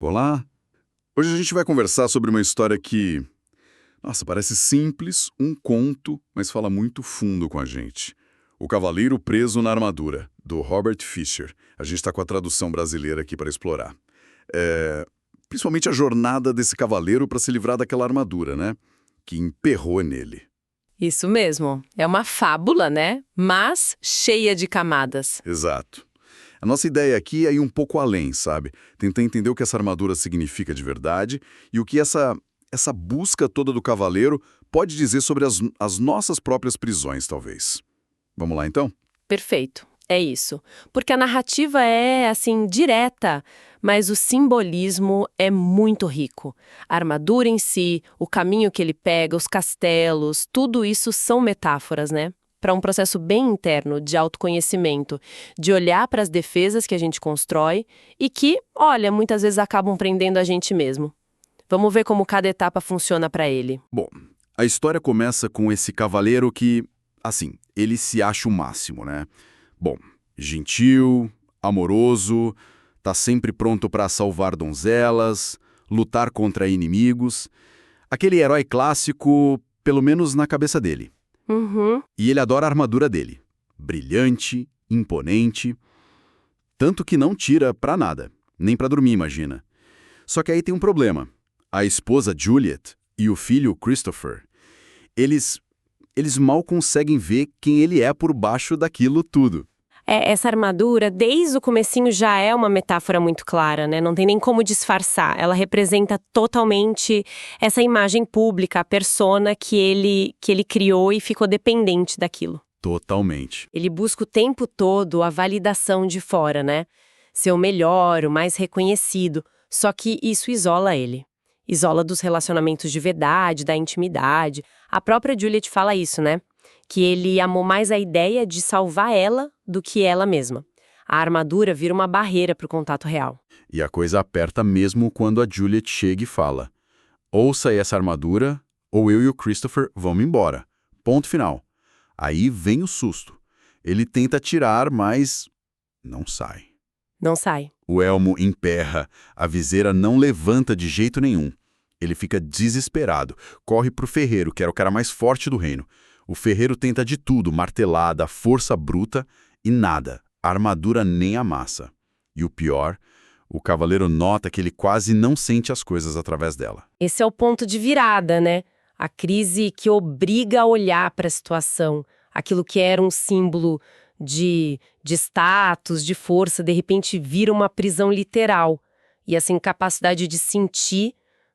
Olá! Hoje a gente vai conversar sobre uma história que, nossa, parece simples, um conto, mas fala muito fundo com a gente. O Cavaleiro Preso na Armadura, do Robert Fisher. A gente está com a tradução brasileira aqui para explorar. Principalmente a jornada desse cavaleiro para se livrar daquela armadura, né? Que emperrou nele. Isso mesmo. É uma fábula, né? Mas cheia de camadas. Exato. A nossa ideia aqui é ir um pouco além, sabe? Tentar entender o que essa armadura significa de verdade e o que essa busca toda do cavaleiro pode dizer sobre as nossas próprias prisões, talvez. Vamos lá, então? Perfeito. É isso. Porque a narrativa é, assim, direta, mas o simbolismo é muito rico. A armadura em si, o caminho que ele pega, os castelos, tudo isso são metáforas, né? Para um processo bem interno de autoconhecimento, de olhar para as defesas que a gente constrói e que, olha, muitas vezes acabam prendendo a gente mesmo. Vamos ver como cada etapa funciona para ele. Bom, a história começa com esse cavaleiro que, assim, ele se acha o máximo, né? Bom, gentil, amoroso, tá sempre pronto para salvar donzelas, lutar contra inimigos. Aquele herói clássico, pelo menos na cabeça dele. Uhum. E ele adora a armadura dele. Brilhante, imponente. Tanto que não tira pra nada. Nem pra dormir, imagina. Só que aí tem um problema. A esposa Juliet e o filho Christopher, eles mal conseguem ver quem ele é por baixo daquilo tudo. Essa armadura, desde o comecinho, já é uma metáfora muito clara, né? Não tem nem como disfarçar. Ela representa totalmente essa imagem pública, a persona que ele criou e ficou dependente daquilo. Totalmente. Ele busca o tempo todo a validação de fora, né? Ser o melhor, o mais reconhecido. Só que isso isola ele. Isola dos relacionamentos de verdade, da intimidade. A própria Juliet fala isso, né? Que ele amou mais a ideia de salvar ela do que ela mesma. A armadura vira uma barreira para o contato real. E a coisa aperta mesmo quando a Juliet chega e fala: ouça aí essa armadura, ou eu e o Christopher vamos embora. Ponto final. Aí vem o susto. Ele tenta tirar, mas não sai. Não sai. O elmo emperra, a viseira não levanta de jeito nenhum. Ele fica desesperado, corre pro ferreiro, que era o cara mais forte do reino. O ferreiro tenta de tudo, martelada, força bruta e nada. A armadura nem amassa. E o pior, o cavaleiro nota que ele quase não sente as coisas através dela. Esse é o ponto de virada, né? A crise que obriga a olhar para a situação. Aquilo que era um símbolo de status, de força, de repente vira uma prisão literal. E essa incapacidade de sentir,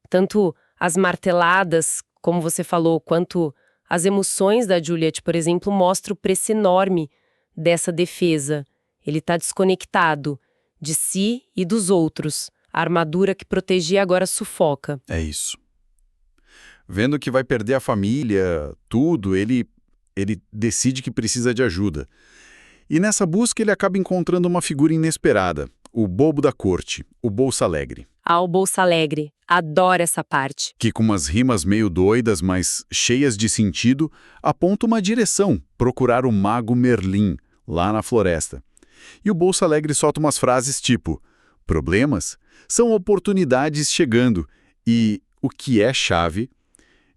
tanto as marteladas, como você falou, quanto as emoções da Juliet, por exemplo, mostram o preço enorme dessa defesa. Ele está desconectado de si e dos outros. A armadura que protegia agora sufoca. É isso. Vendo que vai perder a família, tudo, ele decide que precisa de ajuda. E nessa busca ele acaba encontrando uma figura inesperada, o bobo da corte, o Bolsa Alegre. O Bolsa Alegre. Adoro essa parte. Que com umas rimas meio doidas, mas cheias de sentido, aponta uma direção, procurar o mago Merlin, lá na floresta. E o Bolsa Alegre solta umas frases tipo: problemas são oportunidades chegando e, o que é chave,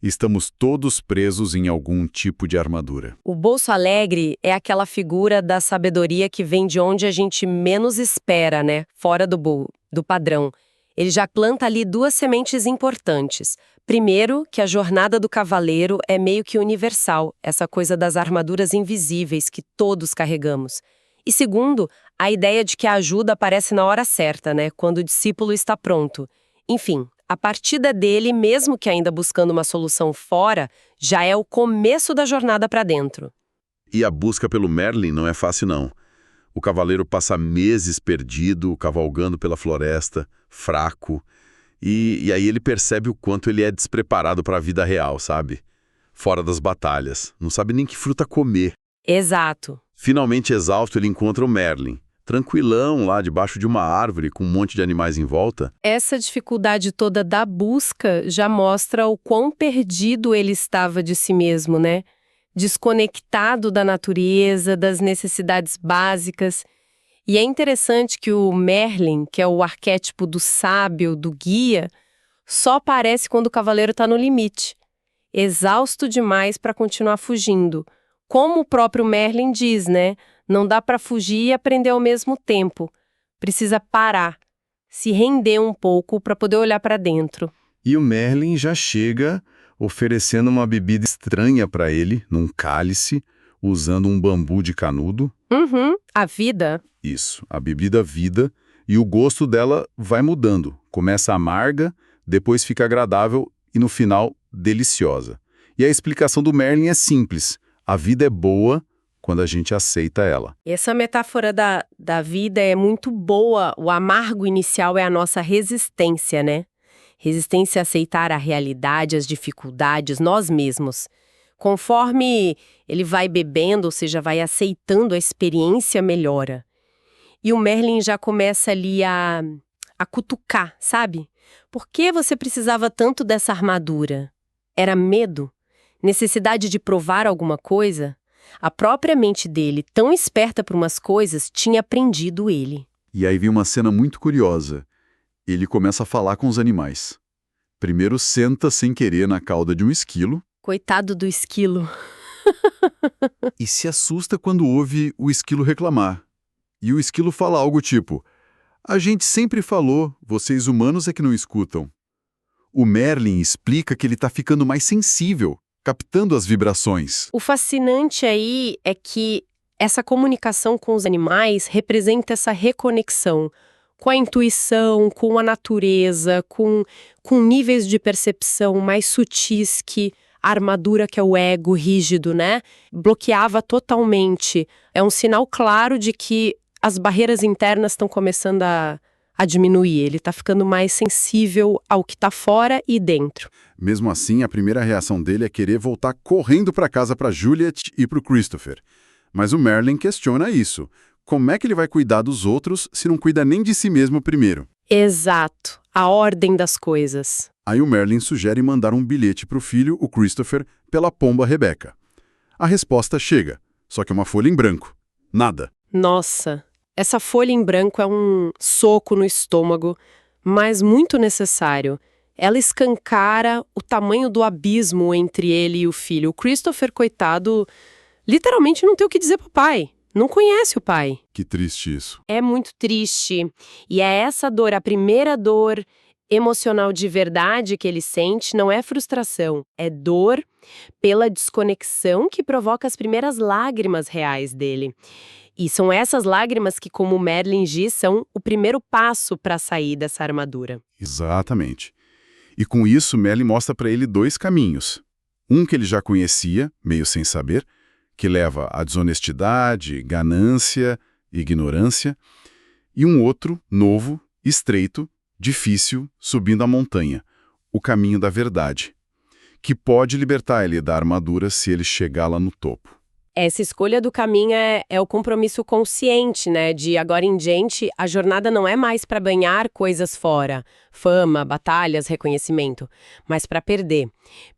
estamos todos presos em algum tipo de armadura. O Bolso Alegre é aquela figura da sabedoria que vem de onde a gente menos espera, né? Fora do padrão. Ele já planta ali duas sementes importantes. Primeiro, que a jornada do cavaleiro é meio que universal, essa coisa das armaduras invisíveis que todos carregamos. E segundo, a ideia de que a ajuda aparece na hora certa, né? Quando o discípulo está pronto. Enfim, a partida dele, mesmo que ainda buscando uma solução fora, já é o começo da jornada para dentro. E a busca pelo Merlin não é fácil, não. O cavaleiro passa meses perdido, cavalgando pela floresta, fraco, e aí ele percebe o quanto ele é despreparado para a vida real, sabe? Fora das batalhas, não sabe nem que fruta comer. Exato. Finalmente exausto, ele encontra o Merlin, tranquilão lá debaixo de uma árvore com um monte de animais em volta. Essa dificuldade toda da busca já mostra o quão perdido ele estava de si mesmo, né? Desconectado da natureza, das necessidades básicas. E é interessante que o Merlin, que é o arquétipo do sábio, do guia, só aparece quando o cavaleiro está no limite, exausto demais para continuar fugindo. Como o próprio Merlin diz, né? Não dá para fugir e aprender ao mesmo tempo. Precisa parar, se render um pouco para poder olhar para dentro. E o Merlin já chega oferecendo uma bebida estranha para ele, num cálice, usando um bambu de canudo. A vida. Isso, a bebida vida, e o gosto dela vai mudando. Começa amarga, depois fica agradável e no final deliciosa. E a explicação do Merlin é simples. A vida é boa quando a gente aceita ela. Essa metáfora da vida é muito boa. O amargo inicial é a nossa resistência, né? Resistência a aceitar a realidade, as dificuldades, nós mesmos. Conforme ele vai bebendo, ou seja, vai aceitando a experiência, melhora. E o Merlin já começa ali a cutucar, sabe? Por que você precisava tanto dessa armadura? Era medo? Necessidade de provar alguma coisa? A própria mente dele, tão esperta para umas coisas, tinha prendido ele. E aí vem uma cena muito curiosa. Ele começa a falar com os animais. Primeiro senta sem querer na cauda de um esquilo. Coitado do esquilo. E se assusta quando ouve o esquilo reclamar. E o esquilo fala algo tipo: a gente sempre falou, vocês humanos é que não escutam. O Merlin explica que ele está ficando mais sensível, captando as vibrações. O fascinante aí é que essa comunicação com os animais representa essa reconexão com a intuição, com a natureza, com níveis de percepção mais sutis que a armadura, que é o ego rígido, né? Bloqueava totalmente. É um sinal claro de que as barreiras internas estão começando a diminuir. Ele está ficando mais sensível ao que está fora e dentro. Mesmo assim, a primeira reação dele é querer voltar correndo para casa para Juliet e para o Christopher. Mas o Merlin questiona isso. Como é que ele vai cuidar dos outros se não cuida nem de si mesmo primeiro? Exato. A ordem das coisas. Aí o Merlin sugere mandar um bilhete para o filho, o Christopher, pela pomba Rebecca. A resposta chega, só que é uma folha em branco. Nada. Nossa, essa folha em branco é um soco no estômago, mas muito necessário. Ela escancara o tamanho do abismo entre ele e o filho. O Christopher, coitado, literalmente não tem o que dizer pro pai. Não conhece o pai. Que triste isso. É muito triste. E é essa dor, a primeira dor emocional de verdade que ele sente, não é frustração, é dor pela desconexão que provoca as primeiras lágrimas reais dele. E são essas lágrimas que, como o Merlin diz, são o primeiro passo para sair dessa armadura. Exatamente. E com isso, Merlin mostra para ele dois caminhos. Um que ele já conhecia, meio sem saber, que leva à desonestidade, ganância, ignorância, e um outro, novo, estreito, difícil, subindo a montanha, o caminho da verdade, que pode libertar ele da armadura se ele chegar lá no topo. Essa escolha do caminho é o compromisso consciente, né? De agora em diante, a jornada não é mais para banhar coisas fora, fama, batalhas, reconhecimento, mas para perder.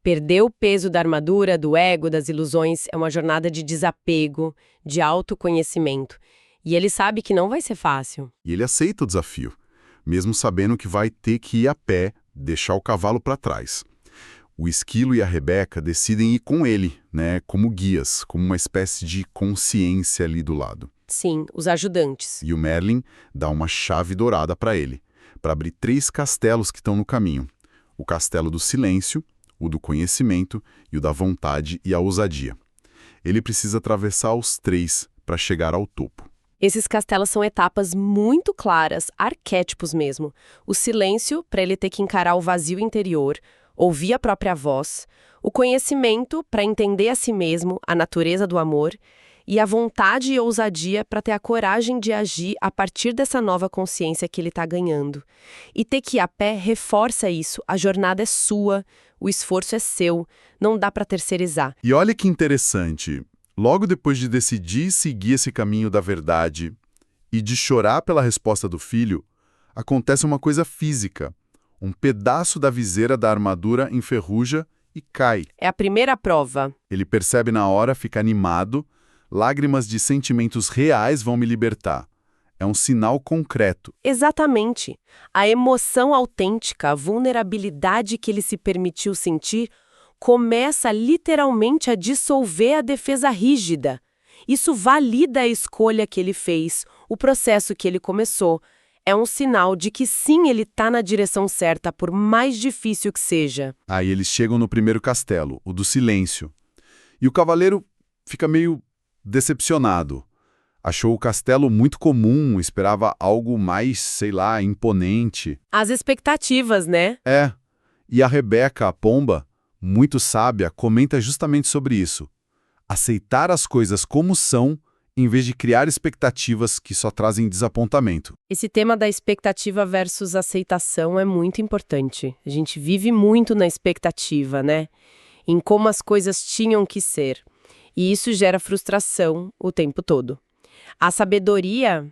Perder o peso da armadura, do ego, das ilusões, é uma jornada de desapego, de autoconhecimento. E ele sabe que não vai ser fácil. E ele aceita o desafio, mesmo sabendo que vai ter que ir a pé, deixar o cavalo para trás. O esquilo e a Rebeca decidem ir com ele, né, como guias, como uma espécie de consciência ali do lado. Sim, os ajudantes. E o Merlin dá uma chave dourada para ele, para abrir 3 castelos que estão no caminho. O castelo do silêncio, o do conhecimento e o da vontade e a ousadia. Ele precisa atravessar os 3 para chegar ao topo. Esses castelos são etapas muito claras, arquétipos mesmo. O silêncio, para ele ter que encarar o vazio interior, ouvir a própria voz, o conhecimento para entender a si mesmo, a natureza do amor, e a vontade e ousadia para ter a coragem de agir a partir dessa nova consciência que ele está ganhando. E ter que ir a pé reforça isso, a jornada é sua, o esforço é seu, não dá para terceirizar. E olha que interessante, logo depois de decidir seguir esse caminho da verdade e de chorar pela resposta do filho, acontece uma coisa física. Um pedaço da viseira da armadura enferruja e cai. É a primeira prova. Ele percebe na hora, fica animado, lágrimas de sentimentos reais vão me libertar. É um sinal concreto. Exatamente. A emoção autêntica, a vulnerabilidade que ele se permitiu sentir, começa literalmente a dissolver a defesa rígida. Isso valida a escolha que ele fez, o processo que ele começou. É um sinal de que sim, ele está na direção certa, por mais difícil que seja. Aí eles chegam no primeiro castelo, o do silêncio. E o cavaleiro fica meio decepcionado. Achou o castelo muito comum, esperava algo mais, sei lá, imponente. As expectativas, né? É, e a Rebeca, a pomba, muito sábia, comenta justamente sobre isso. Aceitar as coisas como são, em vez de criar expectativas que só trazem desapontamento. Esse tema da expectativa versus aceitação é muito importante. A gente vive muito na expectativa, né? Em como as coisas tinham que ser. E isso gera frustração o tempo todo. A sabedoria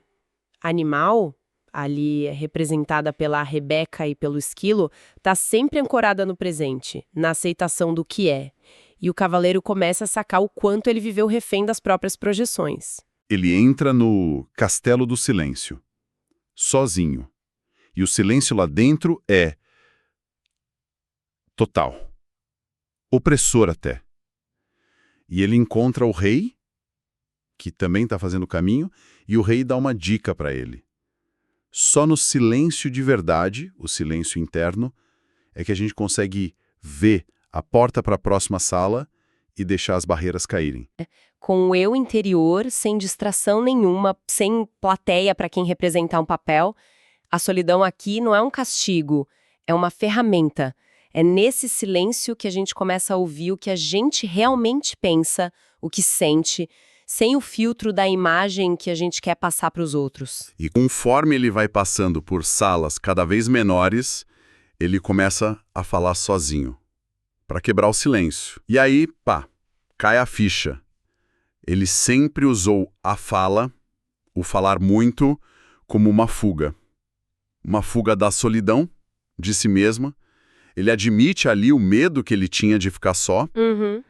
animal, ali representada pela Rebeca e pelo esquilo, está sempre ancorada no presente, na aceitação do que é. E o cavaleiro começa a sacar o quanto ele viveu refém das próprias projeções. Ele entra no Castelo do Silêncio, sozinho. E o silêncio lá dentro é total. Opressor até. E ele encontra o rei, que também está fazendo o caminho, e o rei dá uma dica para ele. Só no silêncio de verdade, o silêncio interno, é que a gente consegue ver a porta para a próxima sala e deixar as barreiras caírem. Com o eu interior, sem distração nenhuma, sem plateia para quem representar um papel, a solidão aqui não é um castigo, é uma ferramenta. É nesse silêncio que a gente começa a ouvir o que a gente realmente pensa, o que sente, sem o filtro da imagem que a gente quer passar para os outros. E conforme ele vai passando por salas cada vez menores, ele começa a falar sozinho, para quebrar o silêncio. E aí, pá, cai a ficha. Ele sempre usou a fala, o falar muito, como uma fuga. Uma fuga da solidão, de si mesma. Ele admite ali o medo que ele tinha de ficar só.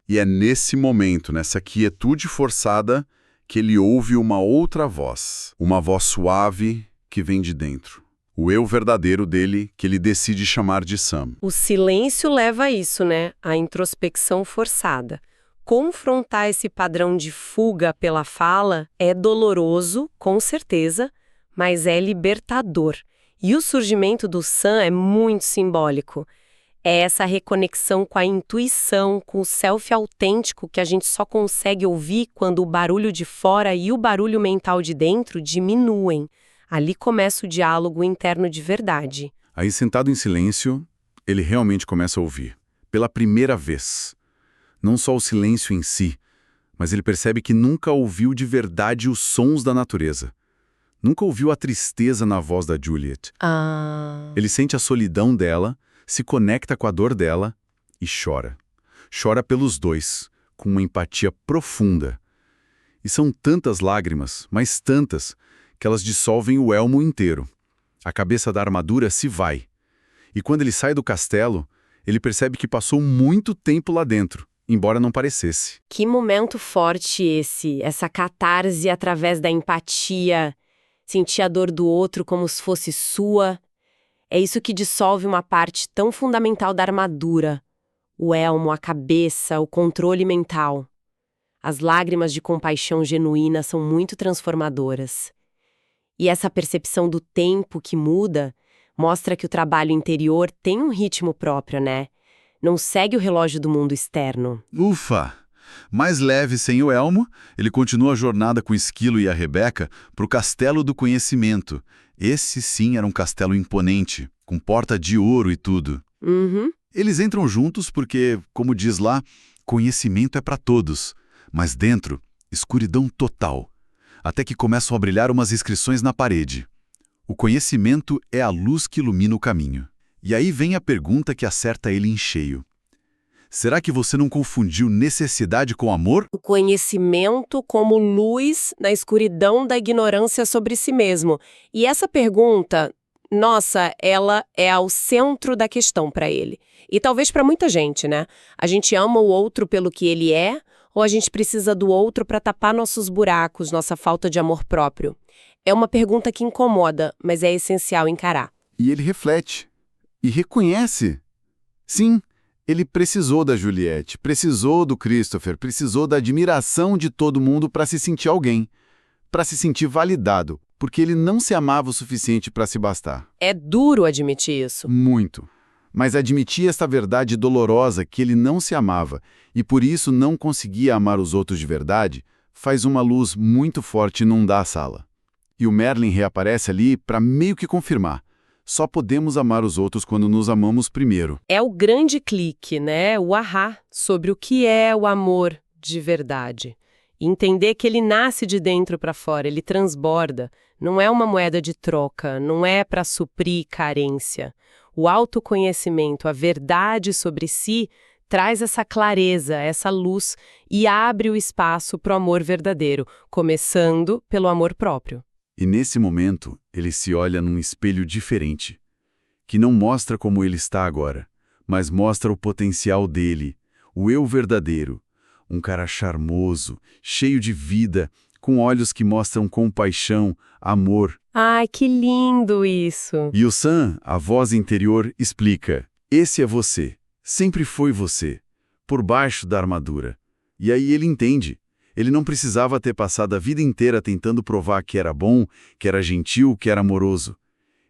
E é nesse momento, nessa quietude forçada, que ele ouve uma outra voz. Uma voz suave que vem de dentro. O eu verdadeiro dele, que ele decide chamar de Sam. O silêncio leva a isso, né? A introspecção forçada. Confrontar esse padrão de fuga pela fala é doloroso, com certeza, mas é libertador. E o surgimento do Sam é muito simbólico. É essa reconexão com a intuição, com o self autêntico que a gente só consegue ouvir quando o barulho de fora e o barulho mental de dentro diminuem. Ali começa o diálogo interno de verdade. Aí, sentado em silêncio, ele realmente começa a ouvir. Pela primeira vez. Não só o silêncio em si, mas ele percebe que nunca ouviu de verdade os sons da natureza. Nunca ouviu a tristeza na voz da Juliet. Ele sente a solidão dela, se conecta com a dor dela e chora. Chora pelos dois, com uma empatia profunda. E são tantas lágrimas, mas tantas, que elas dissolvem o elmo inteiro. A cabeça da armadura se vai. E quando ele sai do castelo, ele percebe que passou muito tempo lá dentro, embora não parecesse. Que momento forte esse, essa catarse através da empatia, sentir a dor do outro como se fosse sua. É isso que dissolve uma parte tão fundamental da armadura, o elmo, a cabeça, o controle mental. As lágrimas de compaixão genuína são muito transformadoras. E essa percepção do tempo que muda mostra que o trabalho interior tem um ritmo próprio, né? Não segue o relógio do mundo externo. Ufa! Mais leve sem o elmo, ele continua a jornada com o Esquilo e a Rebeca para o Castelo do Conhecimento. Esse sim era um castelo imponente, com porta de ouro e tudo. Eles entram juntos porque, como diz lá, conhecimento é para todos. Mas dentro, escuridão total. Até que começam a brilhar umas inscrições na parede. O conhecimento é a luz que ilumina o caminho. E aí vem a pergunta que acerta ele em cheio. Será que você não confundiu necessidade com amor? O conhecimento como luz na escuridão da ignorância sobre si mesmo. E essa pergunta, nossa, ela é ao centro da questão para ele. E talvez para muita gente, né? A gente ama o outro pelo que ele é, ou a gente precisa do outro para tapar nossos buracos, nossa falta de amor próprio? É uma pergunta que incomoda, mas é essencial encarar. E ele reflete e reconhece. Sim, ele precisou da Juliette, precisou do Christopher, precisou da admiração de todo mundo para se sentir alguém, para se sentir validado, porque ele não se amava o suficiente para se bastar. É duro admitir isso. Muito. Mas admitir esta verdade dolorosa que ele não se amava e por isso não conseguia amar os outros de verdade, faz uma luz muito forte inundar a sala. E o Merlin reaparece ali para meio que confirmar. Só podemos amar os outros quando nos amamos primeiro. É o grande clique, né? O ahá sobre o que é o amor de verdade. E entender que ele nasce de dentro para fora, ele transborda. Não é uma moeda de troca, não é para suprir carência. O autoconhecimento, a verdade sobre si, traz essa clareza, essa luz e abre o espaço para o amor verdadeiro, começando pelo amor próprio. E nesse momento, ele se olha num espelho diferente, que não mostra como ele está agora, mas mostra o potencial dele, o eu verdadeiro, um cara charmoso, cheio de vida, com olhos que mostram compaixão, amor. Ai, que lindo isso! E o Sam, a voz interior, explica: esse é você, sempre foi você, por baixo da armadura. E aí ele entende. Ele não precisava ter passado a vida inteira tentando provar que era bom, que era gentil, que era amoroso.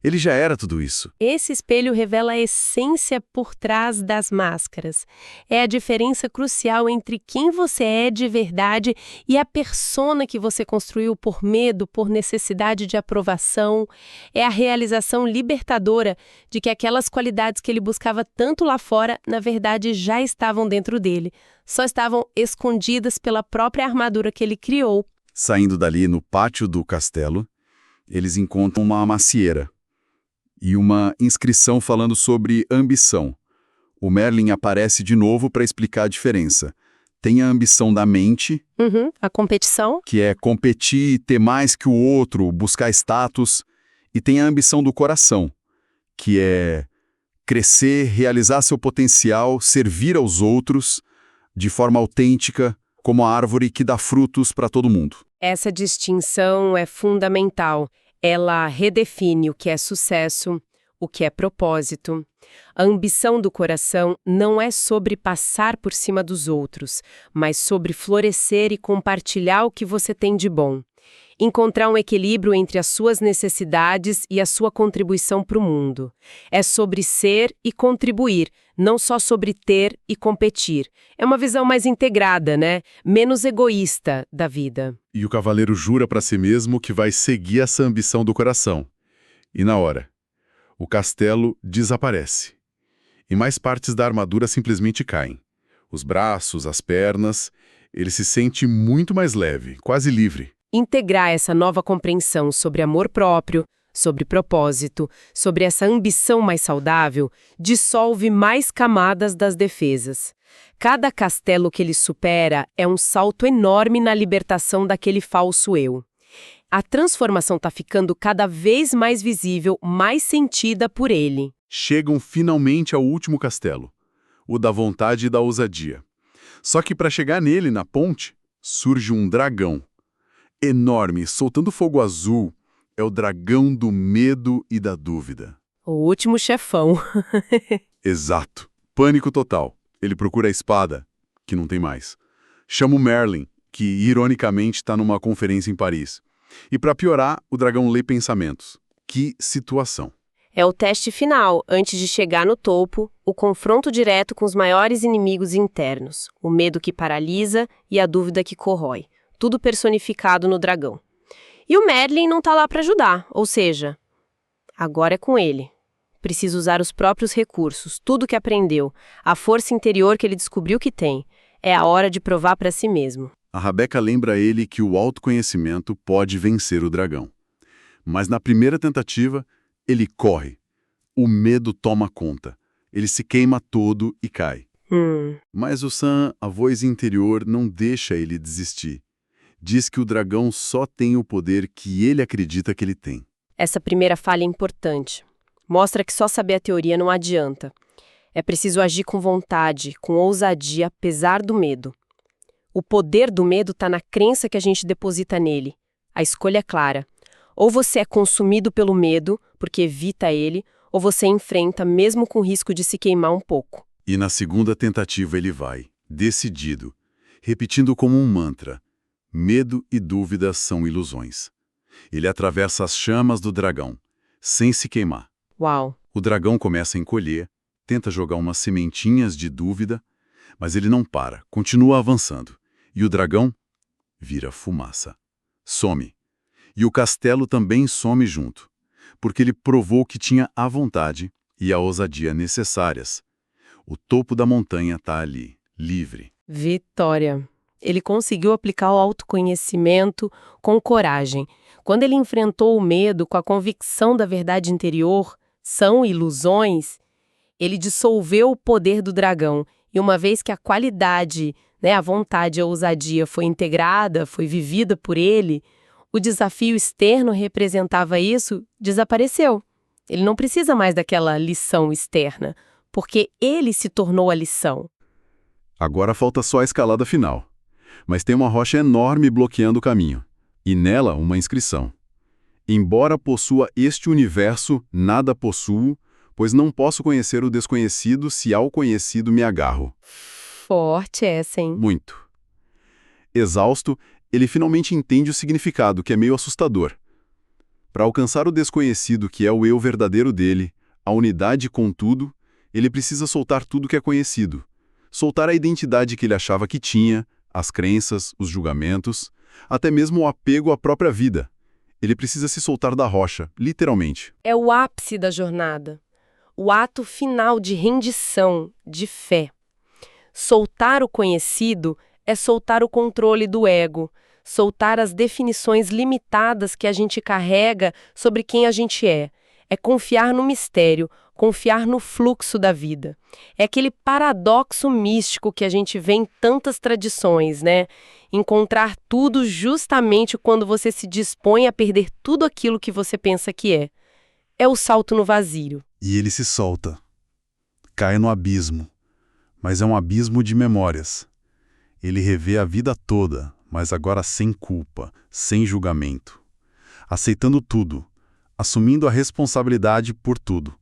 Ele já era tudo isso. Esse espelho revela a essência por trás das máscaras. É a diferença crucial entre quem você é de verdade e a persona que você construiu por medo, por necessidade de aprovação. É a realização libertadora de que aquelas qualidades que ele buscava tanto lá fora, na verdade, já estavam dentro dele. Só estavam escondidas pela própria armadura que ele criou. Saindo dali no pátio do castelo, eles encontram uma macieira e uma inscrição falando sobre ambição. O Merlin aparece de novo para explicar a diferença. Tem a ambição da mente, A competição. que é competir, ter mais que o outro, buscar status, e tem a ambição do coração, que é crescer, realizar seu potencial, servir aos outros de forma autêntica, como a árvore que dá frutos para todo mundo. Essa distinção é fundamental. Ela redefine o que é sucesso, o que é propósito. A ambição do coração não é sobre passar por cima dos outros, mas sobre florescer e compartilhar o que você tem de bom. Encontrar um equilíbrio entre as suas necessidades e a sua contribuição para o mundo. É sobre ser e contribuir, não só sobre ter e competir. É uma visão mais integrada, né? Menos egoísta da vida. E o cavaleiro jura para si mesmo que vai seguir essa ambição do coração. E na hora, o castelo desaparece. E mais partes da armadura simplesmente caem. Os braços, as pernas, ele se sente muito mais leve, quase livre. Integrar essa nova compreensão sobre amor próprio, sobre propósito, sobre essa ambição mais saudável, dissolve mais camadas das defesas. Cada castelo que ele supera é um salto enorme na libertação daquele falso eu. A transformação está ficando cada vez mais visível, mais sentida por ele. Chegam finalmente ao último castelo, o da vontade e da ousadia. Só que para chegar nele, na ponte, surge um dragão. Enorme, soltando fogo azul, é o dragão do medo e da dúvida. O último chefão. Exato. Pânico total. Ele procura a espada, que não tem mais. Chama o Merlin, que ironicamente está numa conferência em Paris. E para piorar, o dragão lê pensamentos. Que situação. É o teste final, antes de chegar no topo, o confronto direto com os maiores inimigos internos, o medo que paralisa e a dúvida que corrói. Tudo personificado no dragão. E o Merlin não tá lá para ajudar, ou seja, agora é com ele. Precisa usar os próprios recursos, tudo que aprendeu, a força interior que ele descobriu que tem. É a hora de provar para si mesmo. A Rabeca lembra a ele que o autoconhecimento pode vencer o dragão. Mas na primeira tentativa, ele corre. O medo toma conta. Ele se queima todo e cai. Mas o Sam, a voz interior, não deixa ele desistir. Diz que o dragão só tem o poder que ele acredita que ele tem. Essa primeira falha é importante. Mostra que só saber a teoria não adianta. É preciso agir com vontade, com ousadia, apesar do medo. O poder do medo está na crença que a gente deposita nele. A escolha é clara. Ou você é consumido pelo medo, porque evita ele, ou você enfrenta mesmo com risco de se queimar um pouco. E na segunda tentativa ele vai, decidido, repetindo como um mantra: medo e dúvida são ilusões. Ele atravessa as chamas do dragão, sem se queimar. Uau! O dragão começa a encolher, tenta jogar umas sementinhas de dúvida, mas ele não para, continua avançando. E o dragão vira fumaça. Some. E o castelo também some junto, porque ele provou que tinha a vontade e a ousadia necessárias. O topo da montanha está ali, livre. Vitória! Ele conseguiu aplicar o autoconhecimento com coragem. Quando ele enfrentou o medo com a convicção da verdade interior, são ilusões, ele dissolveu o poder do dragão. E uma vez que a qualidade, a vontade e a ousadia foi integrada, foi vivida por ele, o desafio externo representava isso, desapareceu. Ele não precisa mais daquela lição externa, porque ele se tornou a lição. Agora falta só a escalada final. Mas tem uma rocha enorme bloqueando o caminho. E nela uma inscrição: embora possua este universo, nada possuo, pois não posso conhecer o desconhecido se ao conhecido me agarro. Forte essa, hein? Muito. Exausto, ele finalmente entende o significado, que é meio assustador. Para alcançar o desconhecido, que é o eu verdadeiro dele, a unidade com tudo, ele precisa soltar tudo que é conhecido. Soltar a identidade que ele achava que tinha, as crenças, os julgamentos, até mesmo o apego à própria vida. Ele precisa se soltar da rocha, literalmente. É o ápice da jornada. O ato final de rendição, de fé. Soltar o conhecido é soltar o controle do ego, soltar as definições limitadas que a gente carrega sobre quem a gente é. É confiar no mistério, confiar no fluxo da vida. É aquele paradoxo místico que a gente vê em tantas tradições, né? Encontrar tudo justamente quando você se dispõe a perder tudo aquilo que você pensa que é. É o salto no vazio. E ele se solta. Cai no abismo. Mas é um abismo de memórias. Ele revê a vida toda, mas agora sem culpa, sem julgamento. Aceitando tudo, assumindo a responsabilidade por tudo.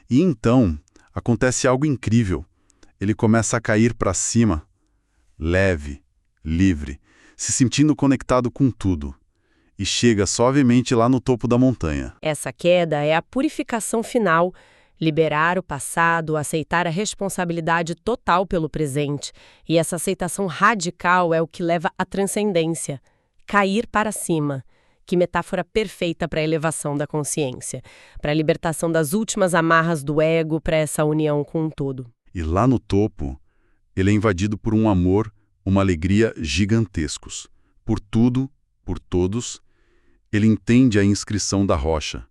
E então, acontece algo incrível. Ele começa a cair para cima, leve, livre, se sentindo conectado com tudo. E chega suavemente lá no topo da montanha. Essa queda é a purificação final. Liberar o passado, aceitar a responsabilidade total pelo presente. E essa aceitação radical é o que leva à transcendência. Cair para cima. Que metáfora perfeita para a elevação da consciência, para a libertação das últimas amarras do ego, para essa união com o todo. E lá no topo, ele é invadido por um amor, uma alegria gigantescos. Por tudo, por todos, ele entende a inscrição da rocha.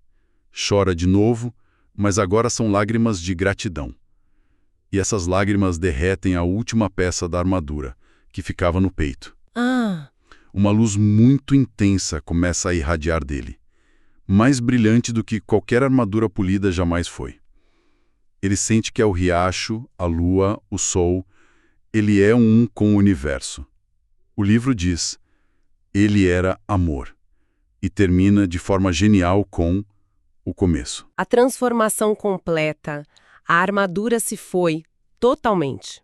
Chora de novo, mas agora são lágrimas de gratidão. E essas lágrimas derretem a última peça da armadura, que ficava no peito. Uma luz muito intensa começa a irradiar dele, mais brilhante do que qualquer armadura polida jamais foi. Ele sente que é o riacho, a lua, o sol, ele é um com o universo. O livro diz, ele era amor, e termina de forma genial com o começo. A transformação completa, a armadura se foi totalmente,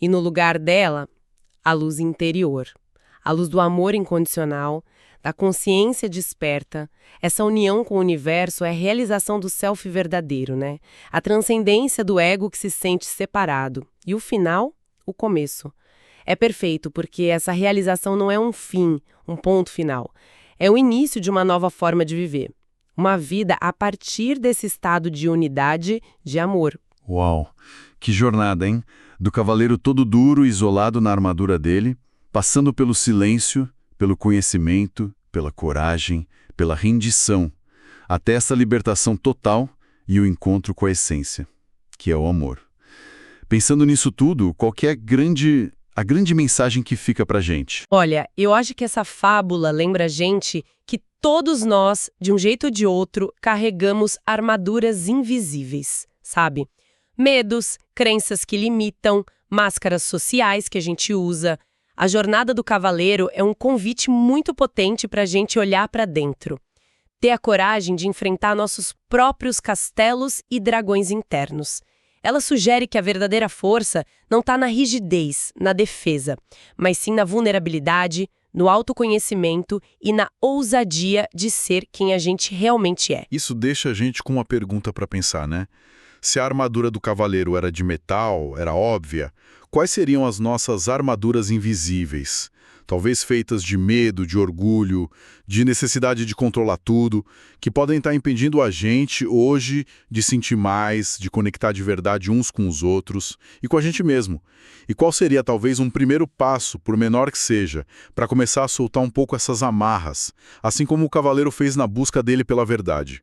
e no lugar dela, a luz interior. A luz do amor incondicional, da consciência desperta. Essa união com o universo é a realização do self verdadeiro, né? A transcendência do ego que se sente separado. E o final, o começo. É perfeito porque essa realização não é um fim, um ponto final. É o início de uma nova forma de viver. Uma vida a partir desse estado de unidade, de amor. Uau! Que jornada, hein? Do cavaleiro todo duro, isolado na armadura dele, passando pelo silêncio, pelo conhecimento, pela coragem, pela rendição, até essa libertação total e o encontro com a essência, que é o amor. Pensando nisso tudo, qual que é a grande mensagem que fica pra gente? Olha, eu acho que essa fábula lembra a gente que todos nós, de um jeito ou de outro, carregamos armaduras invisíveis, sabe? Medos, crenças que limitam, máscaras sociais que a gente usa. A jornada do cavaleiro é um convite muito potente para a gente olhar para dentro. ter a coragem de enfrentar nossos próprios castelos e dragões internos. Ela sugere que a verdadeira força não está na rigidez, na defesa, mas sim na vulnerabilidade, no autoconhecimento e na ousadia de ser quem a gente realmente é. Isso deixa a gente com uma pergunta para pensar, né? Se a armadura do cavaleiro era de metal, era óbvia, quais seriam as nossas armaduras invisíveis? Talvez feitas de medo, de orgulho, de necessidade de controlar tudo, que podem estar impedindo a gente hoje de sentir mais, de conectar de verdade uns com os outros e com a gente mesmo. E qual seria talvez um primeiro passo, por menor que seja, para começar a soltar um pouco essas amarras, assim como o cavaleiro fez na busca dele pela verdade?